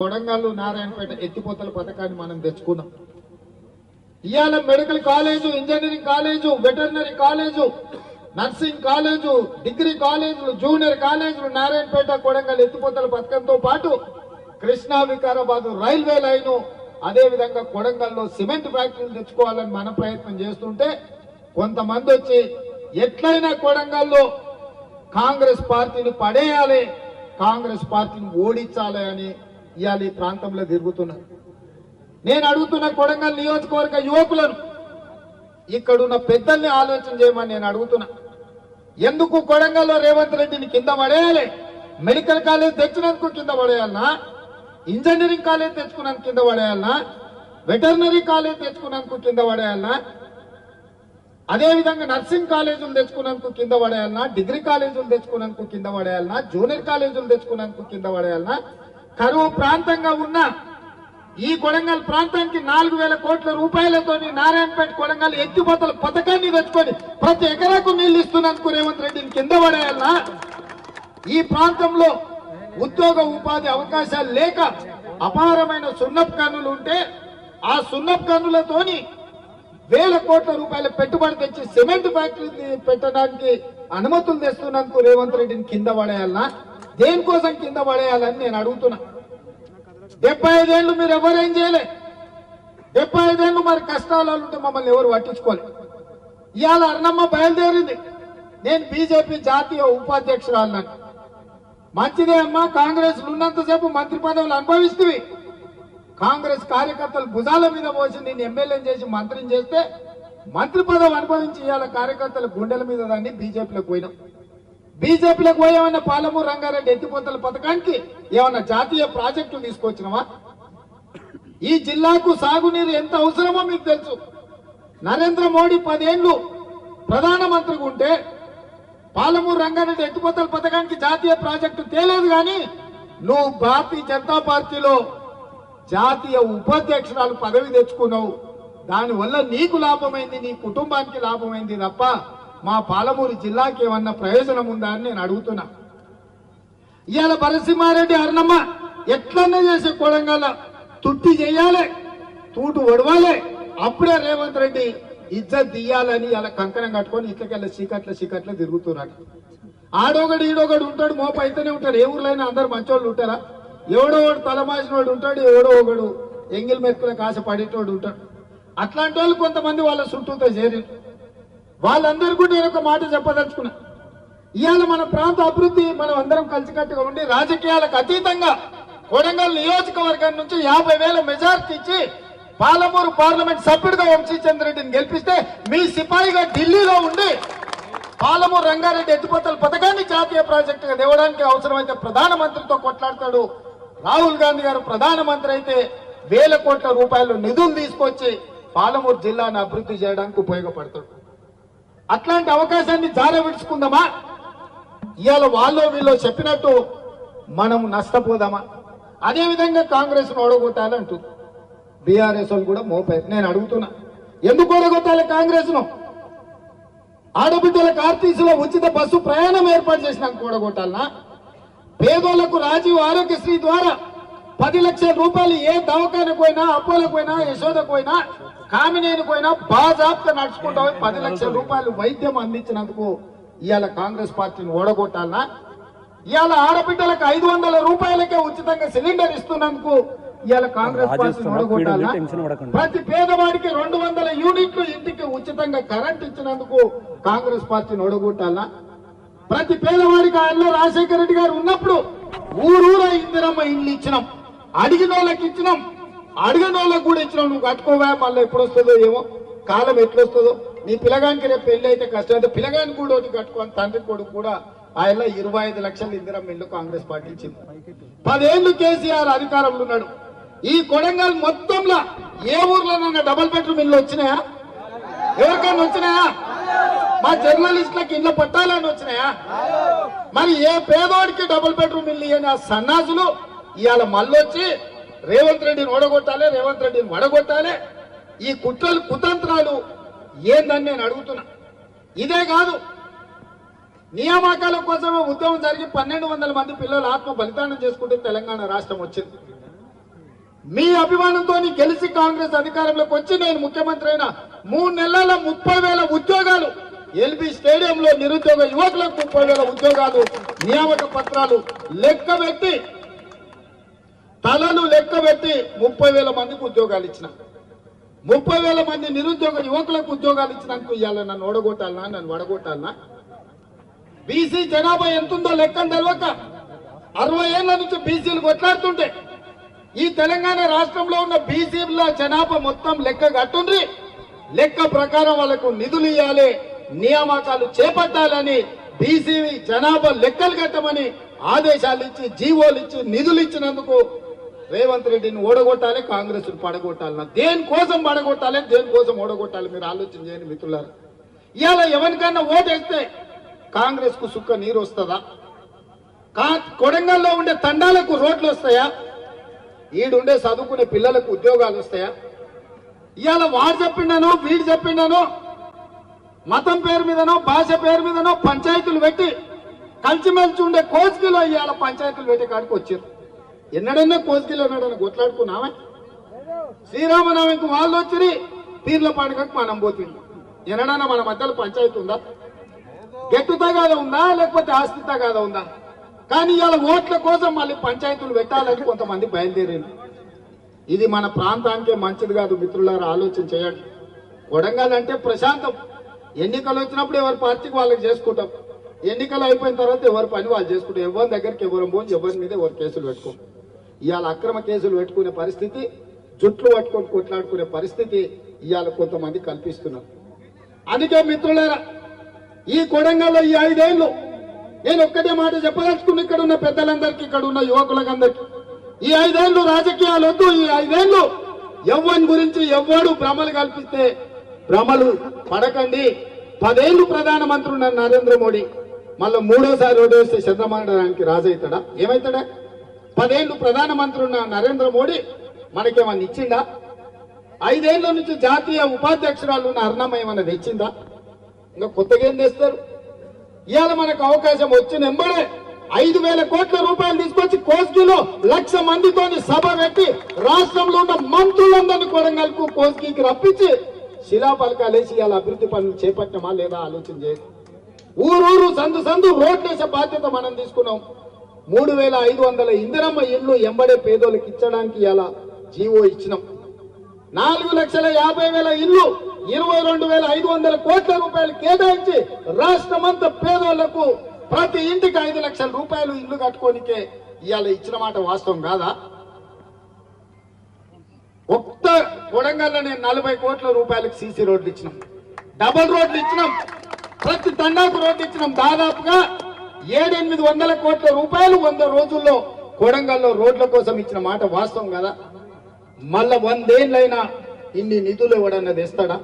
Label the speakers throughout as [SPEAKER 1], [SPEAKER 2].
[SPEAKER 1] కొడంగల్లు నారాయణపేట ఎత్తిపోతల పథకాన్ని మనం తెచ్చుకున్నాం. ఇవాళ medical college, engineering college, veterinary college, nursing college, degree కాలేజీలు, జూనియర్ కాలేజీలు నారాయణపేట కొడంగల్ ఎత్తిపోతల పథకంతో పాటు కృష్ణా వికారాబాద్ రైల్వే లైను, అదే విధంగా కొడంగల్లో సిమెంట్ ఫ్యాక్టరీలు తెచ్చుకోవాలని మన ప్రయత్నం చేస్తుంటే కొంతమంది వచ్చి ఎట్లయినా కొడంగల్లో కాంగ్రెస్ పార్టీని పడేయాలి, కాంగ్రెస్ పార్టీని ఓడించాలి అని ఇవాళ ఈ ప్రాంతంలో తిరుగుతున్నారు. నేను అడుగుతున్న కొడంగల్ నియోజకవర్గ యువకులను, ఇక్కడున్న పెద్దల్ని ఆలోచన చేయమని నేను అడుగుతున్నా. ఎందుకు కొడంగల్లో రేవంత్ రెడ్డిని కింద పడేయాలి? మెడికల్ కాలేజ్ తెచ్చినందుకు కింద పడేయాలనా? ఇంజనీరింగ్ కాలేజ్ తెచ్చుకున్నందుకు కింద పడేయాలనా? వెటర్నరీ కాలేజ్ తెచ్చుకున్నందుకు కింద పడేయాలనా? అదేవిధంగా నర్సింగ్ కాలేజీలు తెచ్చుకున్నందుకు కింద పడేయాలనా? డిగ్రీ కాలేజీలు తెచ్చుకున్నందుకు కింద పడేయాలనా? జూనియర్ కాలేజీలు తెచ్చుకున్నందుకు కింద పడేయాలనా? కరువు ప్రాంతంగా ఉన్న ఈ కొడంగల్ ప్రాంతానికి 4,000 కోట్ల రూపాయలతో నారాయణపేట కొడంగల్ ఎత్తిపోతల పథకాన్ని తెచ్చుకొని ప్రతి ఎకరాకు నీళ్లు ఇస్తున్నందుకు రేవంత్ రెడ్డిని కింద పడేయాలనా? ఈ ప్రాంతంలో ఉద్యోగ ఉపాధి అవకాశాలు లేక అపారమైన సున్నపు గనులు ఉంటే ఆ సున్నపు గనులతోని 1,000 కోట్ల రూపాయల పెట్టుబడి తెచ్చి సిమెంట్ ఫ్యాక్టరీ పెట్టడానికి అనుమతులు తెస్తున్నందుకు రేవంత్ రెడ్డిని కింద పడేయాలనా? దేనికోసం కింద పడేయాలని నేను అడుగుతున్నా. 75 ఏళ్ళు మీరు ఎవరేం చేయలే. 75 ఏళ్ళు మరి కష్టాలు ఉంటే మమ్మల్ని ఎవరు పట్టించుకోలే. ఇవాళ అర్ణమ్మ బయలుదేరింది, నేను బీజేపీ జాతీయ ఉపాధ్యక్షురాలను. మంచిదే అమ్మా, కాంగ్రెస్ ఉన్నంతసేపు మంత్రి పదవులు అనుభవిస్తుంది. కాంగ్రెస్ కార్యకర్తలు భుజాల మీద పోసి నేను ఎమ్మెల్యేని చేసి మంత్రిని చేస్తే మంత్రి పదవి అనుభవించి ఇవాళ కార్యకర్తల గుండెల మీద దాన్ని బీజేపీలోకి పోయినాం. బీజేపీలకు పోయేమన్నా పాలమూరు రంగారెడ్డి ఎత్తిపోతల పథకానికి ఏమన్నా జాతీయ ప్రాజెక్టులు తీసుకొచ్చినావా? ఈ జిల్లాకు సాగునీరు ఎంత అవసరమో మీకు తెలుసు. నరేంద్ర మోడీ 10 ఏళ్లు ప్రధానమంత్రిగా ఉంటే పాలమూరు రంగారెడ్డి ఎత్తిపోతల పథకానికి జాతీయ ప్రాజెక్టు తేలేదు. కానీ నువ్వు భారతీయ జనతా పార్టీలో జాతీయ ఉపాధ్యక్షురాలు పదవి తెచ్చుకున్నావు. దానివల్ల నీకు లాభమైంది, నీ కుటుంబానికి లాభమైంది తప్ప మా పాలమూరు జిల్లాకి ఏమన్నా ప్రయోజనం ఉందా అని నేను అడుగుతున్నా. ఇవాళ భరసింహారెడ్డి అర్ణమ్మ ఎట్లన్నా చేసే కొడంగల్ తుట్టి చేయాలి, తూటు ఒడవాలి, అప్పుడే రేవంత్ రెడ్డి ఇజ్జత్ తీయాలని ఇలా కంకణం కట్టుకొని ఇట్లకెళ్ళ చీకట్ల తిరుగుతున్నాడు. ఆడొకడు ఈడొకడు ఉంటాడు, మోప అయితేనే ఉంటాడు. ఏ ఊర్లో అయినా అందరు మంచోళ్ళు ఉంటారా? ఎవడో ఒకడు తలమాసినోడు ఉంటాడు, ఎవడో ఒకడు ఎంగిల్ మెక్కులకు ఆశ పడేటోడు ఉంటాడు. అట్లాంటి వాళ్ళు కొంతమంది వాళ్ళ చుట్టూతో చేరి వాళ్ళందరికీ నేను ఒక మాట చెప్పదలుచుకున్నా. ఇవాళ మన ప్రాంత అభివృద్ధి మనం అందరం కలిసికట్టుగా ఉండి రాజకీయాలకు అతీతంగా కొడంగల్ నియోజకవర్గం నుంచి 50,000 మెజార్టీ ఇచ్చి పాలమూరు పార్లమెంట్ సభ్యుడిగా వంశీచంద్రెడ్డిని గెలిపిస్తే మీ సిపాయిగా ఢిల్లీలో ఉండి పాలమూరు రంగారెడ్డి ఎత్తిపోతల పథకాన్ని జాతీయ ప్రాజెక్టుగా తేవడానికి అవసరమైతే ప్రధానమంత్రితో కొట్లాడతాడు. రాహుల్ గాంధీ గారు ప్రధానమంత్రి అయితే 1,000 కోట్ల రూపాయలు నిధులు తీసుకొచ్చి పాలమూరు జిల్లాను అభివృద్ధి చేయడానికి ఉపయోగపడతాడు. అట్లాంటి అవకాశాన్ని జారవిడుచుకుందామా? ఇవాళ వాళ్ళు వీళ్ళు చెప్పినట్టు మనం నష్టపోదామా? అదేవిధంగా కాంగ్రెస్ ఓడగొట్టాలంటూ బీఆర్ఎస్ వాళ్ళు కూడా మోపారు. నేను అడుగుతున్నా, ఎందుకు ఓడగొట్టాలి కాంగ్రెస్ ను? ఆడబిడ్డలకు ఆర్టీసీలో ఉచిత బస్సు ప్రయాణం ఏర్పాటు చేసినాక ఓడగొట్టాలనా? పేదోళ్లకు రాజీవ్ ఆరోగ్యశ్రీ ద్వారా 10 లక్షల రూపాయలు ఏ దవాఖానకు పోయినా, అపోలకు పోయినా, యశోదకు పోయినా, కామినేని పోయినా బాజాబ్తా నడుచుకుంటా 10 లక్షల రూపాయలు వైద్యం అందించినందుకు ఇవాళ కాంగ్రెస్ పార్టీని ఓడగొట్టాలనా? ఇవాళ ఆడబిడ్డలకు 500 రూపాయలకే ఉచితంగా సిలిండర్ ఇస్తున్నందుకు ఇవాళ కాంగ్రెస్ పార్టీని ఓడగొట్టాలనా? ప్రతి పేదవాడికి 200 యూనిట్లు ఇంటికి ఉచితంగా కరెంట్ ఇచ్చినందుకు కాంగ్రెస్ పార్టీని ఓడగొట్టాలనా? ప్రతి పేదవాడికి ఆయనలో రాజశేఖర రెడ్డి గారు ఉన్నప్పుడు ఊరూరా ఇందిరమ్మ ఇల్లు ఇచ్చినాం, అడిగిన వాళ్ళకి ఇచ్చినాం, అడిగిన వాళ్ళకి కూడా ఇచ్చినాం. నువ్వు కట్టుకోవా, మళ్ళీ ఎప్పుడు వస్తుందో ఏమో, కాలం ఎట్లొస్తుందో. నీ పిల్లగానికి రేపు పెళ్లి అయితే కష్టం అయితే పిల్లగాని కూడా ఒకటి కట్టుకోని తండ్రి కొడుకు కూడా ఆయన 25 లక్షల ఇందిరమ్మ ఇల్లు కాంగ్రెస్ పార్టీ ఇచ్చింది. 10 ఏళ్లు కేసీఆర్ అధికారంలో ఉన్నాడు. ఈ కొడంగల్ మొత్తంలో ఏ ఊర్లోనన్నా డబుల్ బెడ్రూమ్ ఇల్లు వచ్చినాయా? ఎవరికైనా వచ్చినాయా? మా జర్నలిస్టులకు ఇళ్ళ పట్టాలని వచ్చినాయా? మరి ఏ పేదోడికి డబుల్ బెడ్రూమ్ ఇల్లు ఇయ్యని ఆ సన్నాసులు ఇవాళ మళ్ళొచ్చి రేవంత్ రెడ్డిని ఓడగొట్టాలి, రేవంత్ రెడ్డిని వడగొట్టాలి. ఈ కుట్రలు కుతంత్రాలు ఏందని నేను అడుగుతున్నా. ఇదే కాదు, నియామకాల కోసమే ఉద్యమం జరిగి 1,200 మంది పిల్లలు ఆత్మ బలిదానం చేసుకుంటే తెలంగాణ రాష్ట్రం వచ్చింది. మీ అభిమానంతో గెలిచి కాంగ్రెస్ అధికారంలోకి వచ్చి నేను ముఖ్యమంత్రి అయిన 3 నెలల 30,000 ఉద్యోగాలు ఎల్బీ స్టేడియంలో నిరుద్యోగ యువకులకు 30,000 ఉద్యోగాలు నియామక పత్రాలు లెక్కబెట్టి తలలు లెక్కబెట్టి 30,000 మందికి ఉద్యోగాలు ఇచ్చిన 30,000 మంది నిరుద్యోగ యువకులకు ఉద్యోగాలు ఇచ్చినందుకు ఇవాళ నన్ను ఓడగొట్టాలనా నన్ను వడగొట్టాలనా? బీసీ జనాభా ఎంతుందో లెక్కను తెలవక 60 ఏళ్ల నుంచి బీసీలు కొట్లాడుతుంటే ఈ తెలంగాణ రాష్ట్రంలో ఉన్న బీసీల జనాభా మొత్తం లెక్క కట్టుండ్రి, లెక్క ప్రకారం వాళ్ళకు నిధులు ఇవ్వాలి, నియామకాలు చేపట్టాలని బీసీ జనాభా లెక్కలు కట్టమని ఆదేశాలు ఇచ్చి జీవోలు ఇచ్చి నిధులు ఇచ్చినందుకు రేవంత్ రెడ్డిని ఓడగొట్టాలి, కాంగ్రెస్ పడగొట్టాలన్నా దేనికోసం పడగొట్టాలి, దేనికోసం ఓడగొట్టాలి మీరు ఆలోచన చేయండి మిత్రులారా. ఇవాళ ఎవరికన్నా ఓటేస్తే కాంగ్రెస్ కు సుక్క నీరు వస్తుందా? కొడంగల్లో ఉండే తండాలకు రోడ్లు వస్తాయా? ఈడుండే చదువుకునే పిల్లలకు ఉద్యోగాలు వస్తాయా? ఇవాళ వాడు చెప్పిండనో వీడు చెప్పిండనో మతం పేరు మీదనో భాష పేరు మీదనో పంచాయతీలు పెట్టి కలిసిమెలిసి ఉండే కోస్గిలో ఇవాళ పంచాయతీలు పెట్టి కాడికి వచ్చారు. ఎన్నడన్నా కోస్గిలో ఎన్నడన్నా కొట్లాడుకున్నామే? శ్రీరామనవమికి వాళ్ళు వచ్చి పీర్ల పండుగకు మనం పోతుంది. ఎన్నడన్నా మన మధ్యలో పంచాయతీ ఉందా? గెట్టు తగాద ఉందా లేకపోతే ఆస్తి తగాద ఉందా? కానీ ఇవాళ ఓట్ల కోసం మళ్ళీ పంచాయతీలు పెట్టాలని కొంతమంది బయలుదేరారు. ఇది మన ప్రాంతానికే మంచిది కాదు మిత్రులారా, ఆలోచన చేయండి. కొడంగల్ అంటే ప్రశాంతం. ఎన్నికలు వచ్చినప్పుడు ఎవరి పార్టీకి వాళ్ళకి చేసుకుంటాం, ఎన్నికలు అయిపోయిన తర్వాత ఎవరి పని వాళ్ళు చేసుకుంటాం. ఎవరి దగ్గరికి ఎవరు పోయి ఎవరి మీద ఎవరు కేసులు పెట్టుకోం. ఇవాళ అక్రమ కేసులు పెట్టుకునే పరిస్థితి, జుట్లు పట్టుకొని కొట్లాడుకునే పరిస్థితి ఇవాళ కొంతమంది కల్పిస్తున్నారు. అందుకే మిత్రులారా, ఈ కొడంగల్లో ఈ 5 ఏళ్ళు నేను ఒక్కటే మాట చెప్పదలుచుకుని ఇక్కడ ఉన్న పెద్దలందరికీ, ఇక్కడ ఉన్న యువకులందరికీ, ఈ 5 ఏళ్ళు రాజకీయాలు వద్దు. ఈ 5 ఏళ్ళు ఎవ్వని గురించి ఎవ్వడు భ్రమలు కల్పిస్తే భ్రమలు పడకండి. 10 ఏళ్ళు ప్రధానమంత్రి ఉన్న నరేంద్ర మోడీ మళ్ళీ 3వసారి ఓటేస్తే చంద్రబాబు రాజు అవుతాడా? ఏమవుతాడా? 10 ఏళ్ళు ప్రధానమంత్రి ఉన్న నరేంద్ర మోడీ మనకేమన్నా ఇచ్చిందా? 5 ఏళ్ల నుంచి జాతీయ ఉపాధ్యక్షురాలు ఉన్న అరుణమ్మ ఏమన్నా తెచ్చిందా? ఇంకా కొత్తగా ఏం తెస్తారు? ఇవాళ మనకు అవకాశం వచ్చిన ఎంబడే 5,000 కోట్ల రూపాయలు తీసుకొచ్చి కోస్గిలో 1,00,000 మందితోని సభ పెట్టి రాష్ట్రంలో ఉన్న మంత్రులందరినీ కొడంగల్కు కోస్గికి రప్పించి శిలాఫలకాలేసి ఇవాళ అభివృద్ధి పనులు చేపట్టామా లేదా ఆలోచన చేసి ఊరూరు సందు సందు రోడ్లేసే బాధ్యత మనం తీసుకున్నాం. 3,500 ఇందిరమ్మ ఇళ్లు ఎంబడే పేదోళ్ళకి ఇచ్చడానికి ఇవాళ జీవో ఇచ్చినాం. 4,50,000 ఇళ్లు 22,500 కోట్ల రూపాయలు కేటాయించి రాష్ట్రమంతా పేదోళ్లకు ప్రతి ఇంటికి 5 లక్షల రూపాయలు ఇల్లు కట్టుకోనికే ఇవాళ ఇచ్చిన మాట వాస్తవం కాదా? ఒక్క కొడంగల్లో నేను 40 కోట్ల రూపాయలకు సీసీ రోడ్లు ఇచ్చినాం, డబుల్ రోడ్లు ఇచ్చినాం, ప్రతి తండాకు రోడ్లు ఇచ్చినాం. దాదాపుగా 700-800 కోట్ల రూపాయలు 100 రోజుల్లో కొడంగల్లో రోడ్ల కోసం ఇచ్చిన మాట వాస్తవం కదా? మళ్ళా 100 ఏళ్ళైనా ఇన్ని నిధులు ఎవడన్నా తెస్తాడా?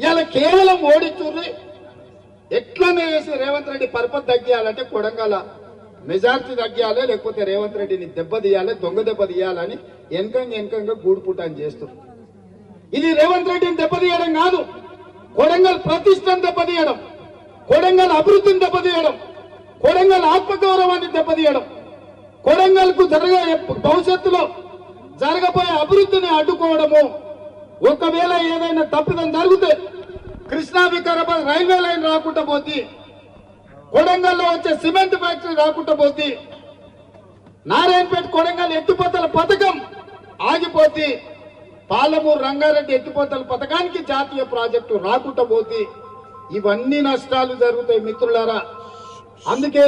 [SPEAKER 1] ఇలా కేవలం ఓడిచుర్రి ఎట్లనే వేసి రేవంత్ రెడ్డి పరపతి తగ్గియాలంటే కొడంగల్ మెజార్టీ తగ్గియాలి, లేకపోతే రేవంత్ రెడ్డిని దెబ్బతీయాలి, దొంగ దెబ్బ తీయాలని వెనకంగా గూడుపుటాన్ని చేస్తారు. ఇది రేవంత్ రెడ్డిని దెబ్బతీయడం కాదు, కొడంగల్ ప్రతిష్టను దెబ్బతీయడం, కొడంగల్ అభివృద్ధిని దెబ్బతీయడం, కొడంగల్ ఆత్మగౌరవాన్ని దెబ్బతీయడం, కొడంగల్ కు భవిష్యత్తులో జరగబోయే అభివృద్ధిని అడ్డుకోవడము. ఒకవేళ ఏదైనా తప్పిదం జరిగితే కృష్ణా వికారాబాద్ రైల్వే లైన్ రాకుండా పోతే, కొడంగల్లో వచ్చే సిమెంట్ ఫ్యాక్టరీ రాకుండా పోతే, నారాయణపేట కొడంగల్ ఎత్తిపోతల పథకం ఆగిపోతే, పాలమూరు రంగారెడ్డి ఎత్తిపోతల పథకానికి జాతీయ ప్రాజెక్టు రాకుండా పోతే ఇవన్నీ నష్టాలు జరుగుతాయి మిత్రులారా. అందుకే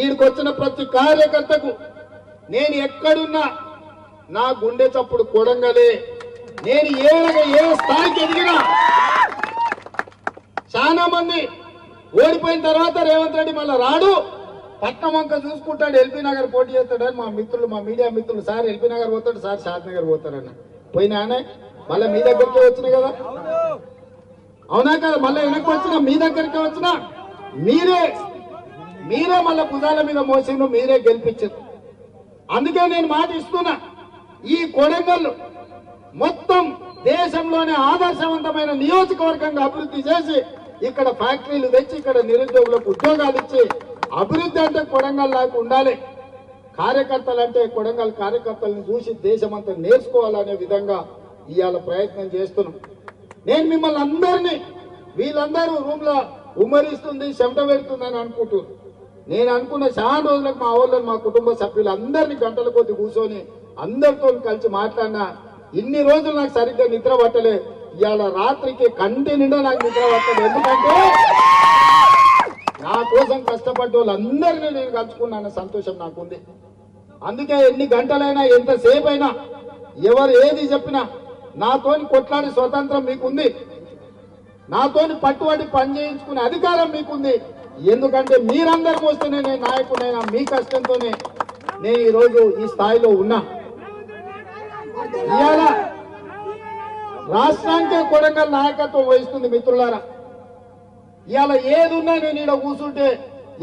[SPEAKER 1] ఈడికొచ్చిన ప్రతి కార్యకర్తకు నేను ఎక్కడున్నా నా గుండె చప్పుడు కొడంగలే. నేను ఏ స్థాయికి ఎదిగినా చాలా మంది ఓడిపోయిన తర్వాత రేవంత్ రెడ్డి మళ్ళీ రాడు, పట్నం వంక చూసుకుంటాడు, ఎల్బీ నగర్ పోటీ చేస్తాడని మా మిత్రులు, మా మీడియా మిత్రులు, సార్ ఎల్బీ నగర్ పోతాడు, సార్ షాద్ నగర్ పోతాడన్న పోయినానే మళ్ళీ మీ దగ్గరికే వచ్చినాయి కదా, అవునా కదా? మళ్ళీ వెనక్కి వచ్చినా మీ దగ్గరికే వచ్చినా మీరే మళ్ళీ భుజాల మీద మోసిండు, మీరే గెలిపించారు. అందుకే నేను మాట ఇస్తున్నా, ఈ కొడంగల్ మొత్తం దేశంలోనే ఆదర్శవంతమైన నియోజకవర్గంగా అభివృద్ధి చేసి ఇక్కడ ఫ్యాక్టరీలు తెచ్చి ఇక్కడ నిరుద్యోగులకు ఉద్యోగాలు ఇచ్చి అభివృద్ధి అంటే కొడంగల్ లాగా ఉండాలి. కార్యకర్తలు అంటే కొడంగల్ కార్యకర్తలను చూసి దేశమంతా నేర్చుకోవాలనే విధంగా ఇవాళ ప్రయత్నం చేస్తున్నాం. నేను మిమ్మల్ని అందరినీ వీళ్ళందరూ రూమ్ లో ఉమ్మరిస్తుంది చెమట పెడుతుందని అనుకుంటున్నారు. నేను అనుకున్న చాలా రోజులకు మా వాళ్ళని మా కుటుంబ సభ్యులు అందరినీ గంటల కొద్ది కూర్చొని అందరితో కలిసి మాట్లాడినా ఇన్ని రోజులు నాకు సరిగ్గా నిద్ర పట్టలే. ఇవాళ రాత్రికి కంటి నిండా నాకు నిద్ర పట్టలేదు. ఎందుకంటే నా కోసం కష్టపడ్డ వాళ్ళందరినీ నేను కలుసుకున్నాను సంతోషం నాకుంది. అందుకే ఎన్ని గంటలైనా ఎంతసేపు అయినా ఎవరు ఏది చెప్పినా నాతోని కొట్లాడే స్వతంత్రం మీకుంది, నాతోని పట్టుబడి పని చేయించుకునే అధికారం మీకుంది. ఎందుకంటే మీరందరికీ వస్తేనే నేను నాయకుడైనా మీ కష్టంతోనే నేను ఈరోజు ఈ స్థాయిలో ఉన్నా. ఇవాళ రాష్ట్రానికే కొడంగల్ నాయకత్వం వహిస్తుంది మిత్రులారా. ఇవాళ ఏదున్నా నేను ఇక్కడ కూర్చుంటే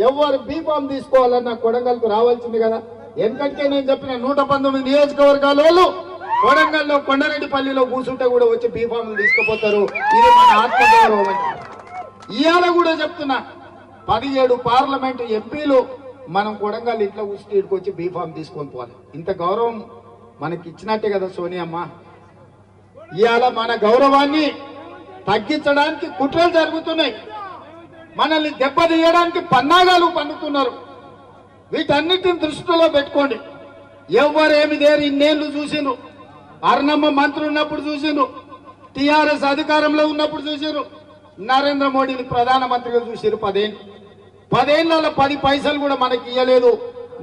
[SPEAKER 1] ఎవరు బీఫామ్ తీసుకోవాలన్నా కొడంగల్కు రావాల్సింది కదా. ఎందుకంటే నేను చెప్పిన 119 నియోజకవర్గాల వాళ్ళు కొడంగల్లో కొండరెడ్డిపల్లిలో కూర్చుంటే కూడా వచ్చి బీఫామ్లు తీసుకుపోతారు. ఇది మన ఆత్మగౌరవం. ఇవాళ కూడా చెప్తున్నా 17 పార్లమెంటు ఎంపీలు మనం కొడంగల్ ఇంట్లో కూర్చుంటే ఇక్కడికి వచ్చి బీఫామ్ తీసుకొని పోవాలి. ఇంత గౌరవం మనకి ఇచ్చినట్టే కదా సోనియమ్మ. ఇవాళ మన గౌరవాన్ని తగ్గించడానికి కుట్రలు జరుగుతున్నాయి, మనల్ని దెబ్బతీయడానికి పన్నాగాలు పన్నుతున్నారు. వీటన్నిటిని దృష్టిలో పెట్టుకోండి. ఎవరేమి దేరు ఇన్నేళ్లు చూసిండ్రు. అర్ణమ్మ మంత్రి ఉన్నప్పుడు చూసిండ్రు, టీఆర్ఎస్ అధికారంలో ఉన్నప్పుడు చూసిండ్రు, నరేంద్ర మోడీని ప్రధానమంత్రిగా చూసిరు. 10 ఏళ్లలో 10 పైసలు కూడా మనకి ఇయ్యలేదు.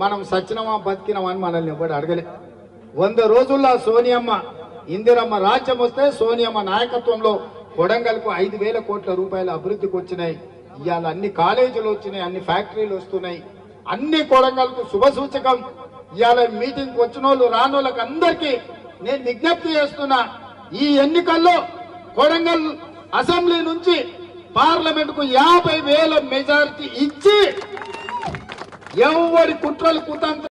[SPEAKER 1] మనం సచ్చినమా బతికినమా అని మనల్ని ఎవరు అడగలే. 100 రోజుల్లో సోనియమ్మ ఇందిరమ్మ రాజ్యం వస్తే సోనియమ్మ నాయకత్వంలో కొడంగల్కు 5,000 కోట్ల రూపాయల అభివృద్ధికి వచ్చినాయి. ఇవాళ అన్ని కాలేజీలు వచ్చినాయి, అన్ని ఫ్యాక్టరీలు వస్తున్నాయి, అన్ని కొడంగల్కు శుభ సూచకం. ఇవాళ మీటింగ్ వచ్చిన వాళ్ళు రాని వాళ్ళకి అందరికీ నేను విజ్ఞప్తి చేస్తున్నా, ఈ ఎన్నికల్లో కొడంగల్ అసెంబ్లీ నుంచి పార్లమెంటుకు 50,000 మెజారిటీ ఇచ్చి ఎవరి కుట్రలు కుతంత్ర